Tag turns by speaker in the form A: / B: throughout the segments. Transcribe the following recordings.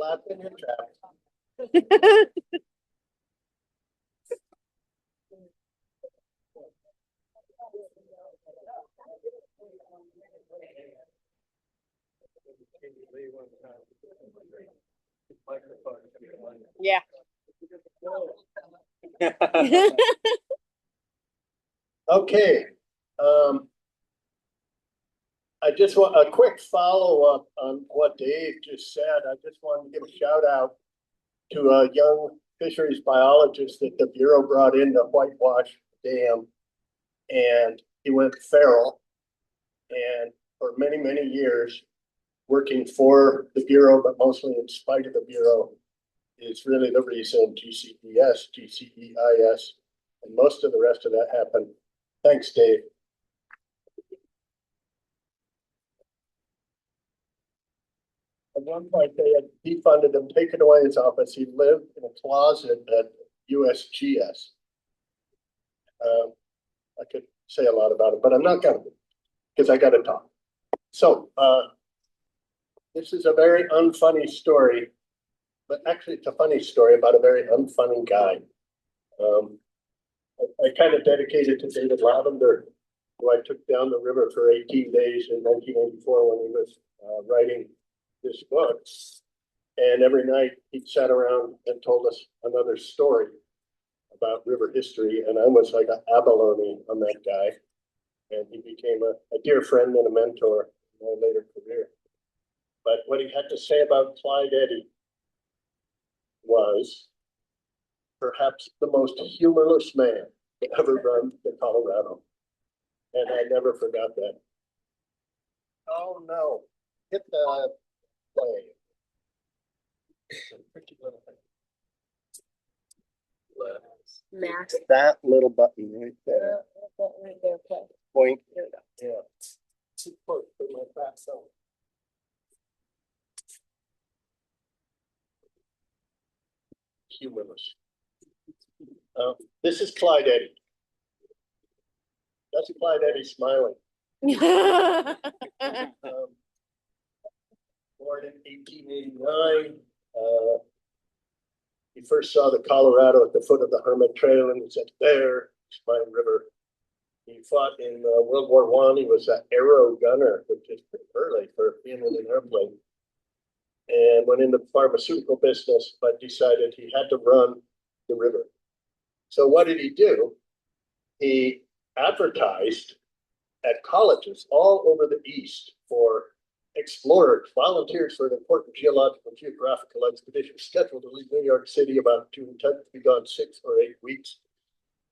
A: last in your trap.
B: Yeah.
A: Okay. I just want a quick follow-up on what Dave just said. I just wanted to give a shout out to a young fisheries biologist that the Bureau brought in to whitewash the dam, and he went feral. And for many, many years, working for the Bureau, but mostly in spite of the Bureau, is really the reason GCPS, GCEIS, and most of the rest of that happened. Thanks, Dave. At one point, they had defunded him, taken away his office. He lived in a closet at USGS. I could say a lot about it, but I'm not going to, because I got to talk. So this is a very unfunny story, but actually it's a funny story about a very unfunny guy. I kind of dedicated to David Lavender, who I took down the river for 18 days in 1984 when he was writing this book. And every night he sat around and told us another story about river history. And I was like an abalone on that guy. And he became a dear friend and a mentor in my later career. But what he had to say about Clyde Eddy was perhaps the most humorless man to ever run the Colorado. And I never forgot that. Oh no, hit the play.
B: Max.
A: That little button right there.
B: Right there, okay.
A: Point.
B: There we go.
A: Yeah. Too close to my fat zone. Humorless. This is Clyde Eddy. That's Clyde Eddy smiling. Born in 1889. He first saw the Colorado at the foot of the Hermit Trail and he said, there, it's my river. He fought in World War I. He was an aero gunner, which is pretty early for being in an airplane. And went into the pharmaceutical business, but decided he had to run the river. So what did he do? He advertised at colleges all over the East for explorers, volunteers for an important geological geographical expedition scheduled to leave New York City about June 10th to be gone 6 or 8 weeks.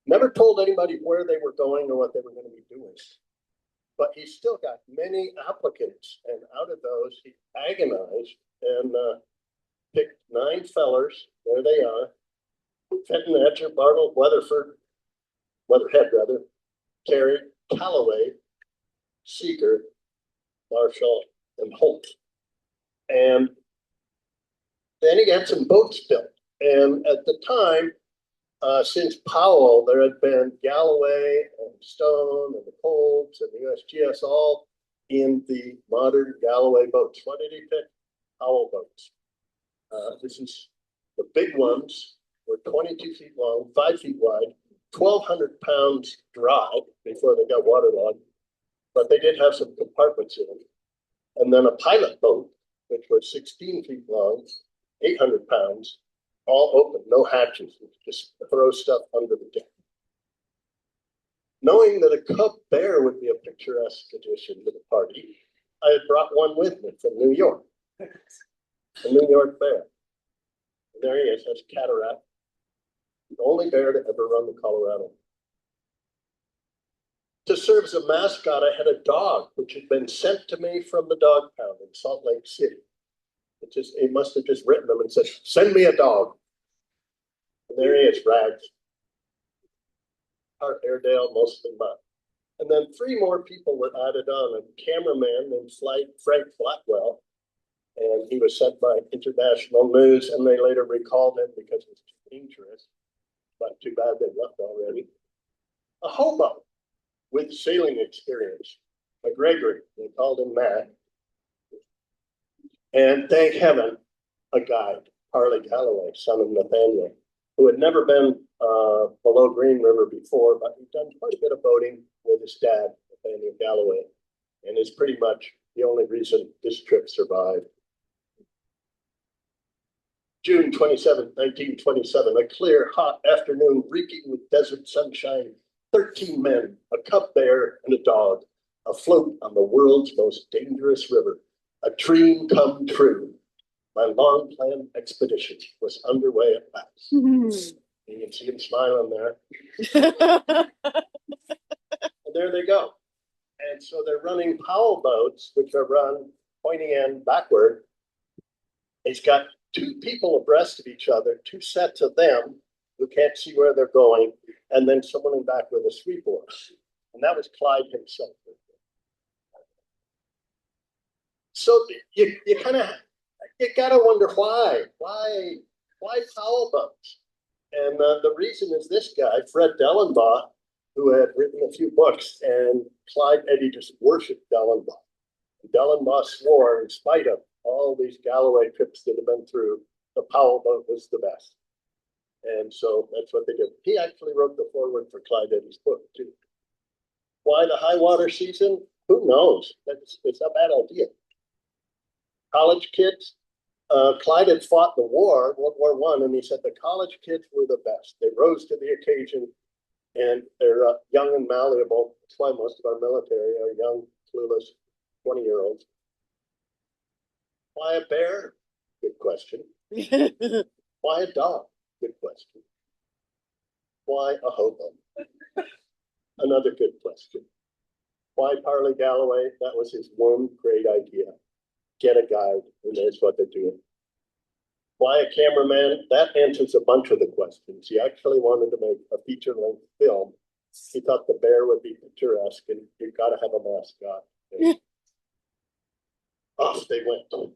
A: Never told anybody where they were going or what they were going to be doing. But he still got many applicants, and out of those, he agonized and picked 9 fellers. There they are. Fenton, Etcher, Bartle, Weatherhead, Terry, Callaway, Seeger, Marshall, and Holt. And then he had some boats built. And at the time, since Powell, there had been Galloway and Stone and the Colts and the USGS all in the modern Galloway boats. What did he pick? Powell boats. This is the big ones were 22 feet long, 5 feet wide, 1,200 pounds dry before they got waterlogged, but they did have some compartments in them. And then a pilot boat, which was 16 feet long, 800 pounds, all open, no hatches, just throw stuff under the deck. Knowing that a cub bear would be a picturesque addition to the party, I had brought one with me from New York, a New York bear. And there he is, that's Cataract, the only bear to ever run the Colorado. To serve as a mascot, I had a dog, which had been sent to me from the dog pound in Salt Lake City. He must have just written them and said, send me a dog. And there he is, Rags. Hart Airedale, mostly mine. And then 3 more people were added on, a cameraman named Frank Flatwell, and he was sent by International News, and they later recalled him because it's too dangerous. But too bad they left already. A hobo with sailing experience, McGregor, they called him Matt. And thank heaven, a guide, Harley Galloway, son of Nathaniel, who had never been below Green River before, but he'd done quite a bit of boating with his dad, Nathaniel Galloway, and is pretty much the only reason this trip survived. June 27, 1927, a clear, hot afternoon reeking with desert sunshine, 13 men, a cub bear, and a dog, afloat on the world's most dangerous river, a dream come true. My long-planned expedition was underway at last. Mm-hmm. You can see him smiling there. And there they go. And so they're running Powell boats, which are run pointing end backward. He's got two people abreast of each other, two sets of them who can't see where they're going, and then someone in back with a sweep oar. And that was Clyde himself. So you kind of, you gotta wonder why Powell boats? And the reason is this guy, Fred Dellenbaugh, who had written a few books, and Clyde Eddy just worshipped Dellenbaugh. Dellenbaugh swore, in spite of all these Galloway trips that have been through, the Powell boat was the best. And so that's what they did. He actually wrote the foreword for Clyde Eddy's book, too. Why the high water season? Who knows? It's a bad idea. College kids, Clyde had fought the war, World War I, and he said the college kids were the best. They rose to the occasion, and they're young and malleable. That's why most of our military are young, clueless 20-year-olds. Why a bear? Good question. Why a dog? Good question. Why a hobo? Another good question. Why Harley Galloway? That was his one great idea. Get a guide who knows what they're doing. Why a cameraman? That answers a bunch of the questions. He actually wanted to make a feature-length film. He thought the bear would be picturesque, and you've got to have a mascot. Off they went.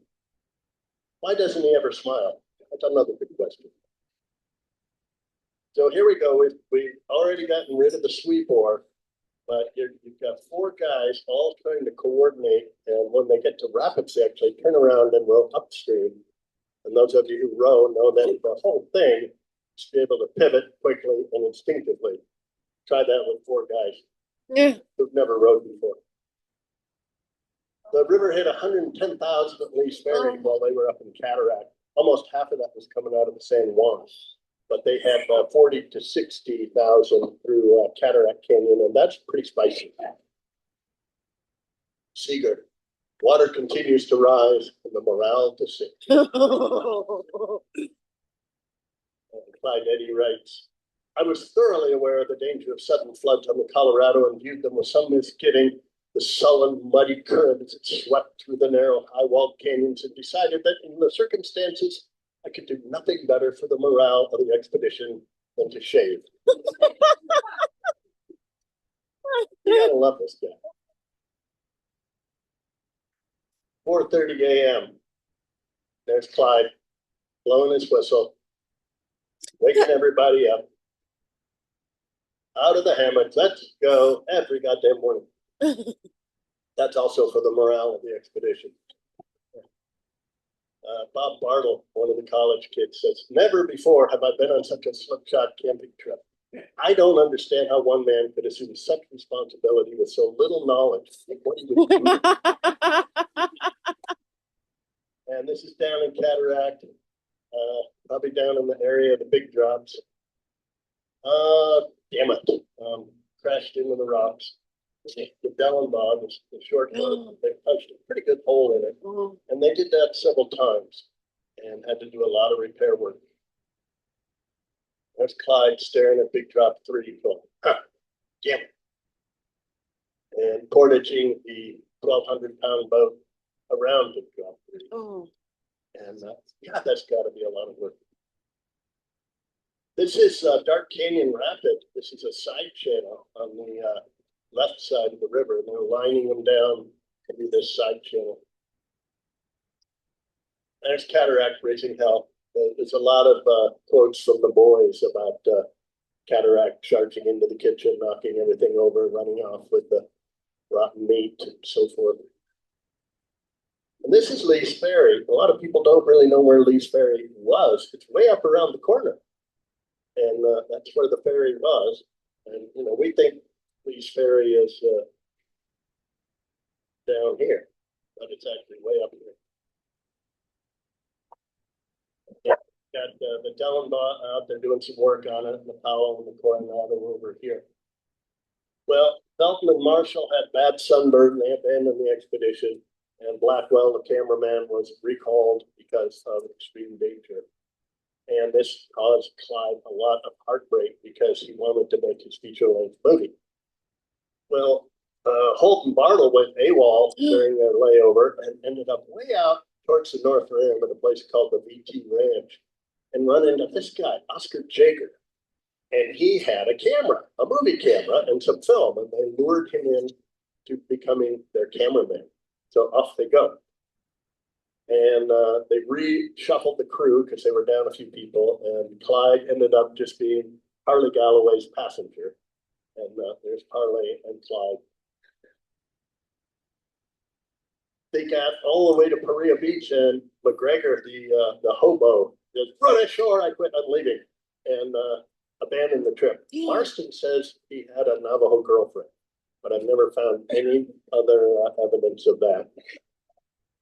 A: Why doesn't he ever smile? That's another good question. So here we go. We've already gotten rid of the sweep oar, but you've got four guys all trying to coordinate, and when they get to rapids, they actually turn around and row upstream. And those of you who row know that the whole thing is to be able to pivot quickly and instinctively. Try that with four guys who've never rowed before. The river hit 110,000 at least buried while they were up in Cataract. Almost half of that was coming out of the San Juan. But they had 40 to 60,000 through Cataract Canyon, and that's pretty spicy. Seeger, water continues to rise and the morale to sink. Clyde Eddy writes, I was thoroughly aware of the danger of sudden floods on the Colorado and viewed them with some misgiving. The sullen, muddy current as it swept through the narrow, high-walled canyons, and decided that in the circumstances, I could do nothing better for the morale of the expedition than to shave. You gotta love this guy. 4:30 a.m. There's Clyde, blowing his whistle, waking everybody up. Out of the hammock, let's go every goddamn morning. That's also for the morale of the expedition. Bob Bartle, one of the college kids, says, never before have I been on such a slipshod camping trip. I don't understand how one man could assume such responsibility with so little knowledge of what he would do. And this is down in Cataract, probably down in the area of the big drops. Damn it. Crashed into the rocks. The Dellenbaugh, the short boat, they punched a pretty good hole in it. And they did that several times and had to do a lot of repair work. There's Clyde staring at Big Drop 3 going, damn it. And portaging the 1,200-pound boat around Big Drop 3. And God, that's got to be a lot of work. This is Dark Canyon Rapid. This is a side channel on the left side of the river, and they're lining them down to do this side channel. There's Cataract raising hell. There's a lot of quotes from the boys about Cataract charging into the kitchen, knocking everything over, running off with the rotten meat and so forth. And this is Lee's Ferry. A lot of people don't really know where Lee's Ferry was. It's way up around the corner. And that's where the ferry was. And, we think Lee's Ferry is down here, but it's actually way up here. Yeah, got the Dellenbaugh out there doing some work on it, and the Powell and the Coronado over here. Well, Felton and Marshall had bad sunburn. They abandoned the expedition, and Blackwell, the cameraman, was recalled because of extreme danger. And this caused Clyde a lot of heartbreak because he wanted to make his feature-length movie. Well, Holt and Bartle went AWOL during their layover and ended up way out towards the North Rim at a place called the VT Ranch and run into this guy, Oscar Jaeger. And he had a camera, a movie camera, and some film, and they lured him in to becoming their cameraman. So off they go. And they reshuffled the crew because they were down a few people, and Clyde ended up just being Harley Galloway's passenger. And there's Harley and Clyde. They got all the way to Paria Beach, and McGregor, the hobo, said, "Run ashore, I quit, I'm leaving," and abandoned the trip. Marston says he had a Navajo girlfriend, but I've never found any other evidence of that.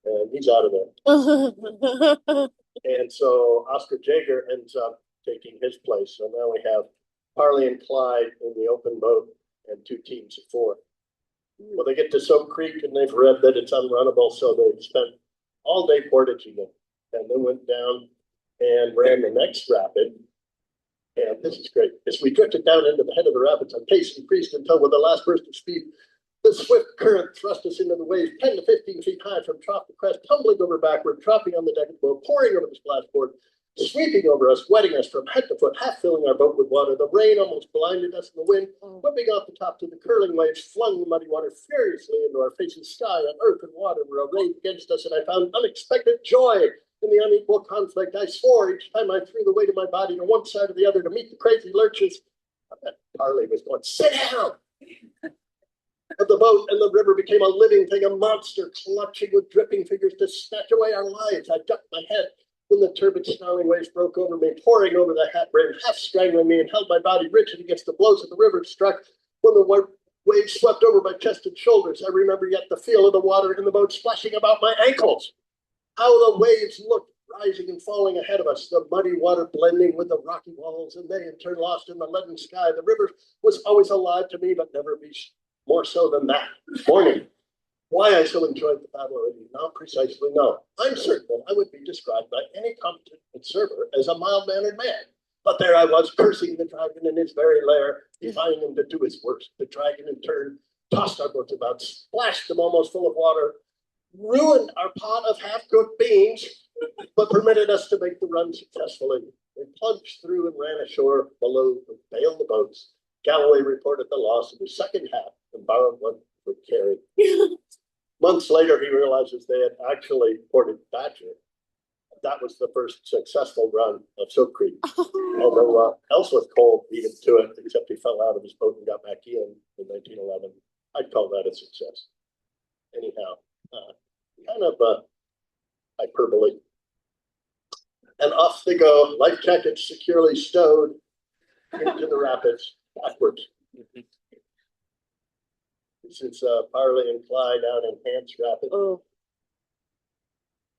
A: And he's out of there. And so Oscar Jaeger ends up taking his place. So now we have Harley and Clyde in the open boat and 2 teams of 4. Well, they get to Soap Creek and they've read that it's unrunnable, so they spent all day portaging it, and then went down and ran the next rapid. And this is great. As we drifted down into the head of the rapids, our pace increased until with the last burst of speed, the swift current thrust us into the waves 10 to 15 feet high from trough to crest, tumbling over backward, dropping on the deck of the boat, pouring over the splashboard, sweeping over us, wetting us from head to foot, half filling our boat with water. The rain almost blinded us, and the wind, whipping off the top to the curling waves, flung the muddy water furiously into our faces. Sky and earth and water were arrayed against us, and I found unexpected joy in the unequal conflict. I swore each time I threw the weight of my body to one side or the other to meet the crazy lurches. I bet Harley was going, "Sit down!" But the boat and the river became a living thing, a monster clutching with dripping fingers to snatch away our lives. I ducked my head when the turbid, snarling waves broke over me, pouring over the hat brim, half strangling me, and held my body rigid against the blows of the river struck. When the waves swept over my chest and shoulders, I remember yet the feel of the water in the boat splashing about my ankles. How the waves looked, rising and falling ahead of us, the muddy water blending with the rocky walls, and they in turn lost in the leaden sky. The river was always alive to me, but never be more so than that morning. Why I so enjoyed the battle, I do not precisely know. I'm certain that I would be described by any competent observer as a mild-mannered man. But there I was, cursing the dragon in its very lair, defying him to do his worst. The dragon, in turn, tossed our boats about, splashed them almost full of water, ruined our pot of half-cooked beans, but permitted us to make the run successfully. We plunged through and ran ashore below to bail the boats. Galloway reported the loss of his second half and borrowed one for Carrie. Months later, he realizes they had actually ported Badger. That was the first successful run of Soap Creek. Although Ellsworth Cole beat him to it, except he fell out of his boat and got back in 1911. I'd call that a success. Anyhow, kind of hyperbole. And off they go, life jackets securely stowed into the rapids backwards. This is Parley and Clyde out in Hants Rapids. Oh.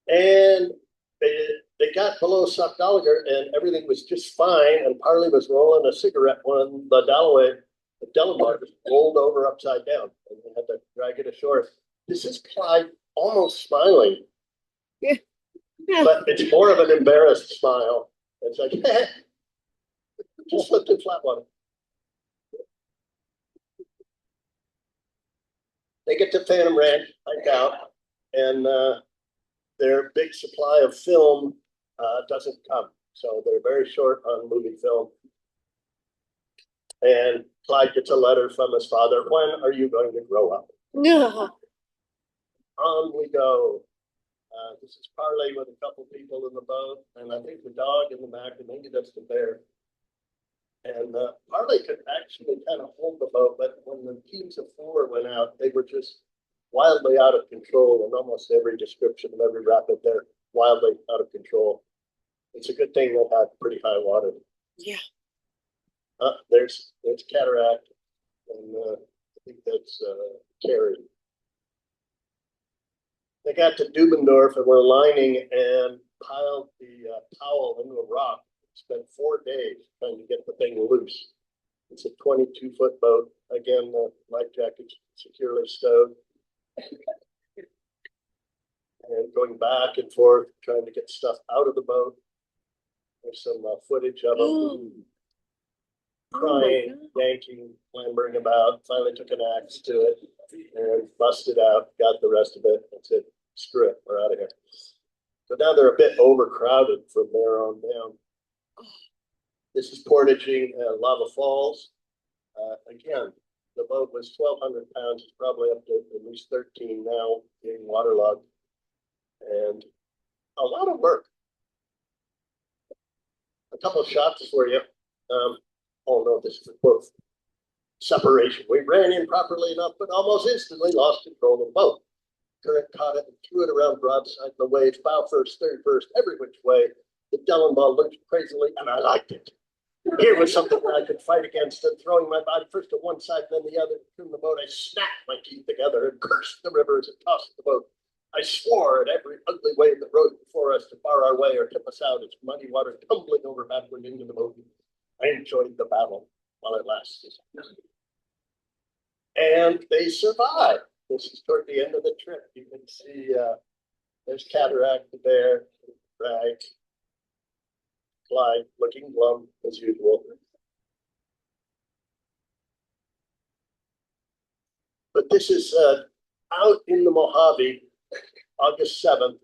A: And they got below Sockdolliger and everything was just fine. And Parley was rolling a cigarette when the Dellenbaugh was rolled over upside down. And they had to drag it ashore. This is Clyde almost smiling. Yeah. But it's more of an embarrassed smile. It's like, just slipped in flat water. They get to Phantom Ranch, hike out, and their big supply of film doesn't come. So they're very short on movie film. And Clyde gets a letter from his father. When are you going to grow up? No. On we go. This is Parley with a couple people in the boat, and I think the dog in the back, and maybe that's the bear. And Parley could actually kind of hold the boat, but when the teams of 4 went out, they were just wildly out of control, and almost every description of every rapid there, wildly out of control. It's a good thing they had pretty high water.
B: Yeah.
A: There's cataract, and I think that's Carrie. They got to Dubendorf and were lining and piled the towel into a rock. Spent 4 days trying to get the thing loose. It's a 22-foot boat. Again, the life jacket's securely stowed. And going back and forth, trying to get stuff out of the boat. There's some footage of them crying, yanking, clambering about. Finally took an axe to it and busted out, got the rest of it, and said, screw it, we're out of here. So now they're a bit overcrowded from there on down. This is portaging Lava Falls. Again, the boat was 1,200 pounds. It's probably up to at least 13 now, being waterlogged. And a lot of work. A couple of shots for you. Oh no, this is a quote. Separation. We ran in properly enough, but almost instantly lost control of the boat. Current caught it and threw it around broadside of the waves, bow first, stern first, every which way. The Dellen ball looked crazily, and I liked it. Here was something that I could fight against, and throwing my body first to one side, then the other, turned the boat. I snapped my teeth together and cursed the river as it tossed the boat. I swore at every ugly wave that rose before us to bar our way or tip us out, its muddy water tumbling over backward into the boat. I enjoyed the battle while it lasted. And they survived. This is toward the end of the trip. You can see there's Cataract there, Rag, Clyde looking glum as usual. But this is out in the Mojave, August 7th.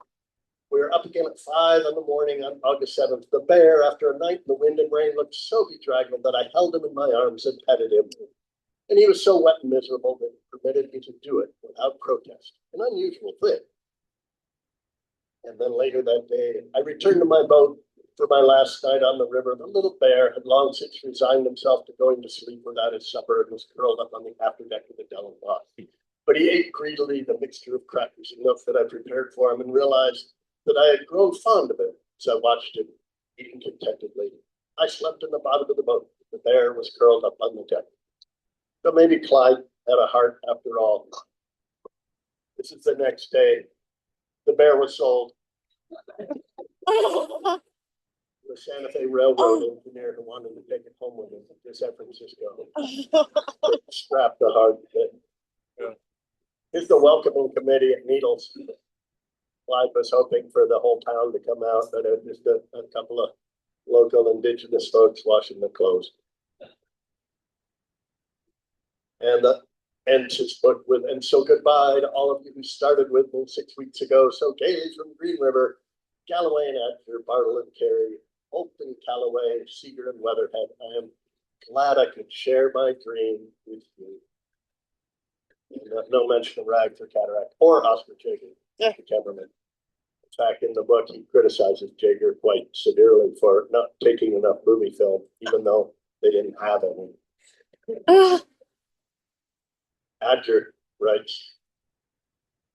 A: We were up again at 5 in the morning on August 7th. The bear, after a night in the wind and rain, looked so bedraggled that I held him in my arms and petted him. And he was so wet and miserable that it permitted me to do it without protest, an unusual thing. And then later that day, I returned to my boat for my last night on the river. The little bear had long since resigned himself to going to sleep without his supper and was curled up on the afterdeck of the Dellen box. But he ate greedily the mixture of crackers and milk that I prepared for him and realized that I had grown fond of him as I watched him eating contentedly. I slept in the bottom of the boat. The bear was curled up on the deck. But maybe Clyde had a heart after all. This is the next day. The bear was sold. The Santa Fe Railroad engineer who wanted to take it home with him to San Francisco. Scrapped the hard bit. Yeah. Here's the welcoming committee at Needles. Clyde was hoping for the whole town to come out, but just a couple of local indigenous folks washing the clothes. And ends his book with, and so goodbye to all of you who started with me 6 weeks ago. So gaily from Green River, Galloway and Adger, Bartle and Carey, Hope and Callaway, Cedar and Weatherhead. I am glad I could share my dream with you. And, no mention of Rags or Cataract or Oscar Jager, the cameraman. In fact, in the book, he criticizes Jager quite severely for not taking enough movie film, even though they didn't have any. Adger writes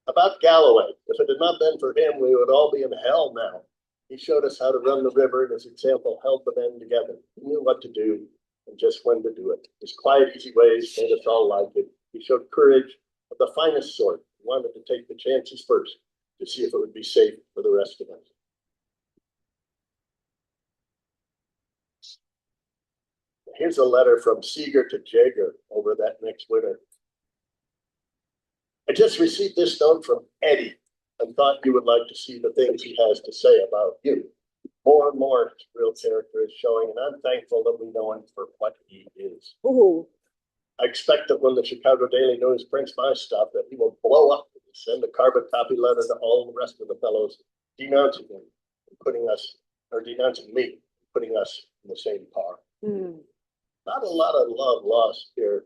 A: about Galloway. If it had not been for him, we would all be in hell now. He showed us how to run the river, and his example held the men together. He knew what to do and just when to do it. His quiet, easy ways made us all like it. He showed courage of the finest sort. He wanted to take the chances first to see if it would be safe for the rest of us. Here's a letter from Seeger to Jager over that next winter. I just received this note from Eddy and thought you would like to see the things he has to say about you. More and more his real character is showing, and I'm thankful that we know him for what he is.
B: Ooh.
A: I expect that when the Chicago Daily News prints my stuff, that he will blow up and send a carbon copy letter to all the rest of the fellows denouncing him and putting us, or denouncing me, putting us in the same par.
B: Mm.
A: Not a lot of love lost here.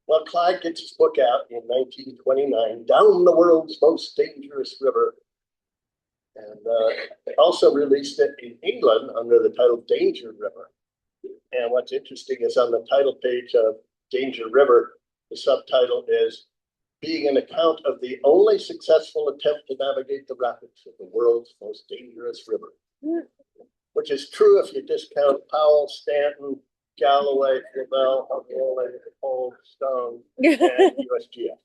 A: Well, Clyde gets his book out in 1929, Down the World's Most Dangerous River. And also released it in England under the title Danger River. And what's interesting is on the title page of Danger River, The subtitle is Being an Account of the Only Successful Attempt to Navigate the Rapids of the World's Most Dangerous River. Which is true if you discount Powell, Stanton, Galloway, Flavel, Hull, Cole, Stone, and USGS.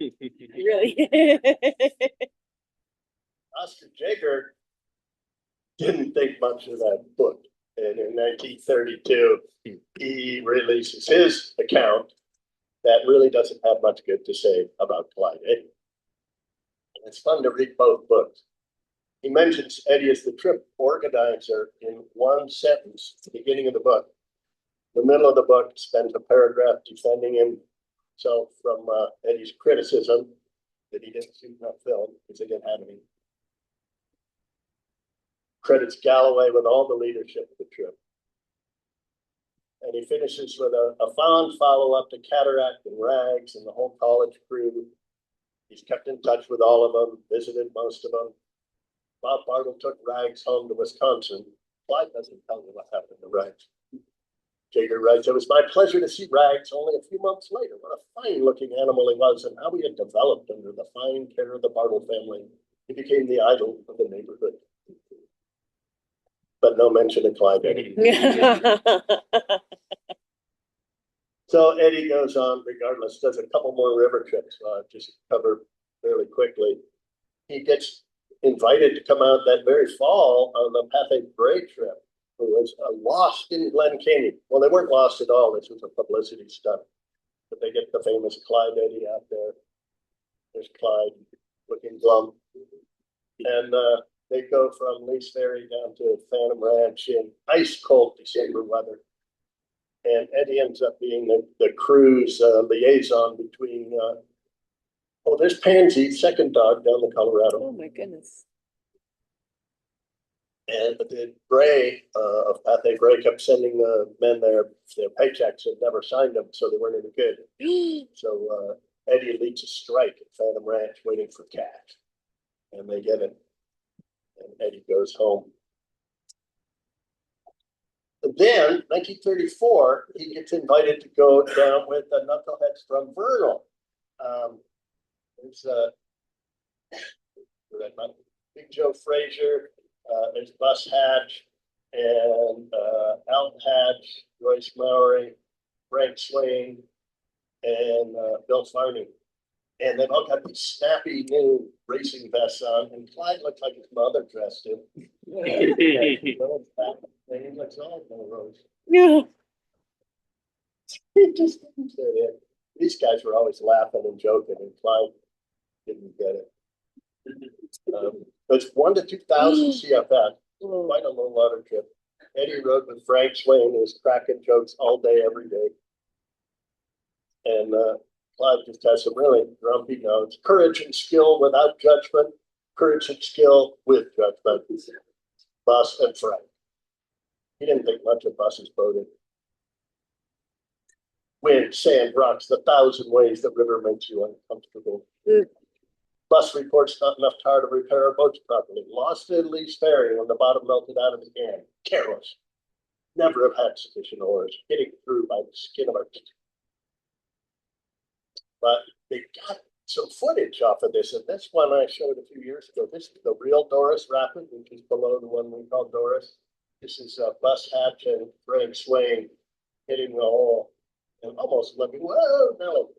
B: Really?
A: Oscar Jaeger didn't think much of that book. And in 1932, he releases his account that really doesn't have much good to say about Clyde Eddy. And it's fun to read both books. He mentions Eddy as the trip organizer in one sentence at the beginning of the book. The middle of the book spends a paragraph defending himself from Eddy's criticism that he didn't shoot enough film because they didn't have any. Credits Galloway with all the leadership of the trip. And he finishes with a fond follow-up to Cataract and Rags and the whole college crew. He's kept in touch with all of them, visited most of them. Bob Bartle took Rags home to Wisconsin. Clyde doesn't tell me what happened to Rags. Jaeger writes, it was my pleasure to see Rags only a few months later. What a fine-looking animal he was and how he had developed under the fine care of the Bartle family. He became the idol of the neighborhood. But no mention of Clyde Eddy. So Eddy goes on, regardless, does a couple more river trips, just cover fairly quickly. He gets invited to come out that very fall on the Pathé Bray trip, who was lost in Glen Canyon. Well, they weren't lost at all. This was a publicity stunt. But they get the famous Clyde Eddy out there. There's Clyde looking glum. And they go from Lee's Ferry down to Phantom Ranch in ice cold December weather. And Eddy ends up being the crew's liaison between, there's Pansy, second dog down the Colorado.
B: Oh my goodness.
A: And the Bray of Pathé Bray kept sending the men their paychecks and never signed them, so they weren't any good. So Eddy leads a strike at Phantom Ranch waiting for cash. And they get it. And Eddy goes home. And then, 1934, he gets invited to go down with the knuckleheads from Vernal. There's Big Joe Frazier, there's Bus Hatch, and Alton Hatch, Royce Mowry, Frank Swain, and Bill Farney. And they've all got these snappy new racing vests on, and Clyde looks like his mother dressed him. He looks all rose.
B: Yeah.
A: He just didn't get it. These guys were always laughing and joking, and Clyde didn't get it. It's 1 to 2,000 CFS, quite a low water trip. Eddy rode with Frank Swain, who was cracking jokes all day, every day. And Clyde just has some really grumpy notes. Courage and skill without judgment. Courage and skill with judgment. Bus and Frank. He didn't think much of Bus's boating. Wind, sand, rocks, the 1,000 ways the river makes you uncomfortable. Bus reports not enough tar to repair our boats properly. Lost in Lee's Ferry when the bottom melted out of the can. Careless. Never have had sufficient oars. Getting through by the skin of our teeth. But they got some footage off of this, and this one I showed a few years ago. This is the real Doris Rapid, which is below the one we call Doris. This is Bus Hatch and Frank Swain hitting the hole and almost looking, whoa, no.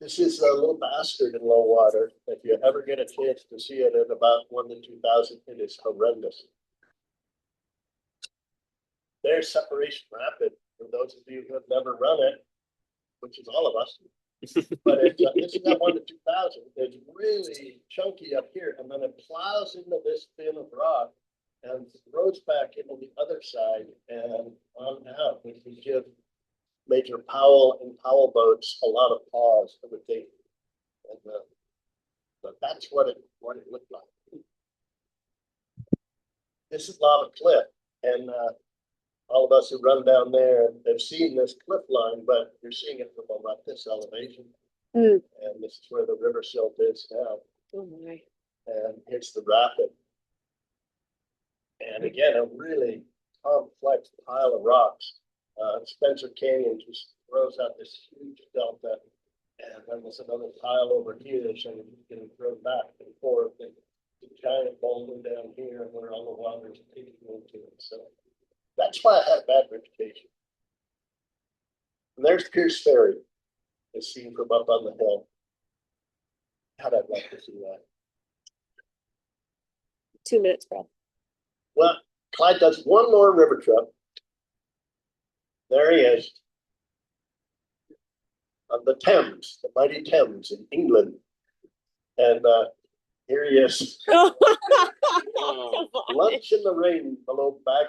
A: This is a little bastard in low water. If you ever get a chance to see it at about 1 to 2,000, it is horrendous. There's Separation Rapid, for those of you who have never run it, which is all of us. But this is at 1 to 2,000. It's really chunky up here, and then it plows into this fin of rock and throws back into the other side and on out, which would give Major Powell and Powell boats a lot of pause, I would think. And but that's what it looked like. This is Lava Cliff, and all of us who run down there have seen this cliff line, but you're seeing it from about this elevation. And this is where the river silt is now.
B: Oh my.
A: And it's the rapid. And again, a really complex pile of rocks. Spencer Canyon just throws out this huge delta. And then there's another pile over here, so you can throw back and forth. And the giant boulder down here where all the water's taking into it. So that's why I had bad reputation. And there's Pierce Ferry, as seen from up on the hill. God, I'd like to see that.
B: 2 minutes, bro.
A: Well, Clyde does one more river trip. There he is. On the Thames, the mighty Thames in England. And here he is. Lunch in the rain below Bad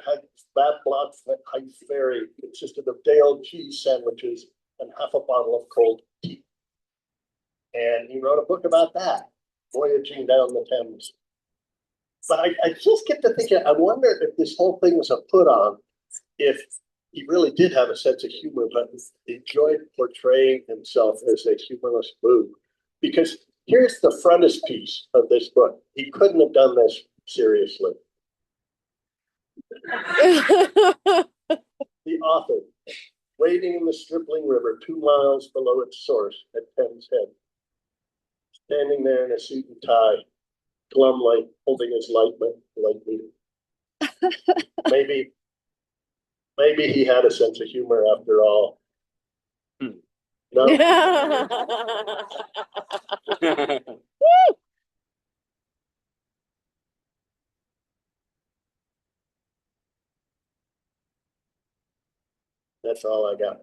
A: Block Height Ferry consisted of day-old cheese sandwiches and half a bottle of cold tea. And he wrote a book about that, voyaging down the Thames. But I just get to thinking, I wonder if this whole thing was a put on, if he really did have a sense of humor, but enjoyed portraying himself as a humorless boob. Because here's the frontispiece of this book. He couldn't have done this seriously. The author, wading in the Stripling River 2 miles below its source at Thames Head, standing there in a suit and tie, glumly holding his light meter. Maybe he had a sense of humor after all. No? That's all I got.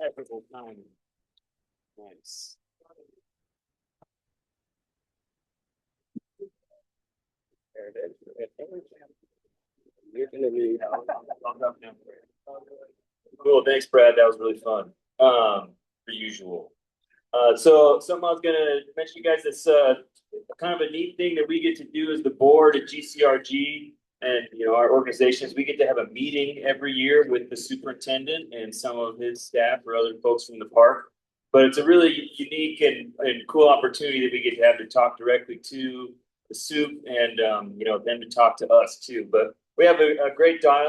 C: Equitable time. Nice. There it is. You're gonna be cool. Thanks, Brad. That was really fun. Per usual. So something I was gonna mention, you guys. This kind of a neat thing that we get to do as the board at GCRG. And, you know, our organizations, we get to have a meeting every year with the superintendent and some of his staff or other folks from the park. But it's a really unique and cool opportunity that we get to have to talk directly to the soup and, you know, them to talk to us too. But we have a great dialogue.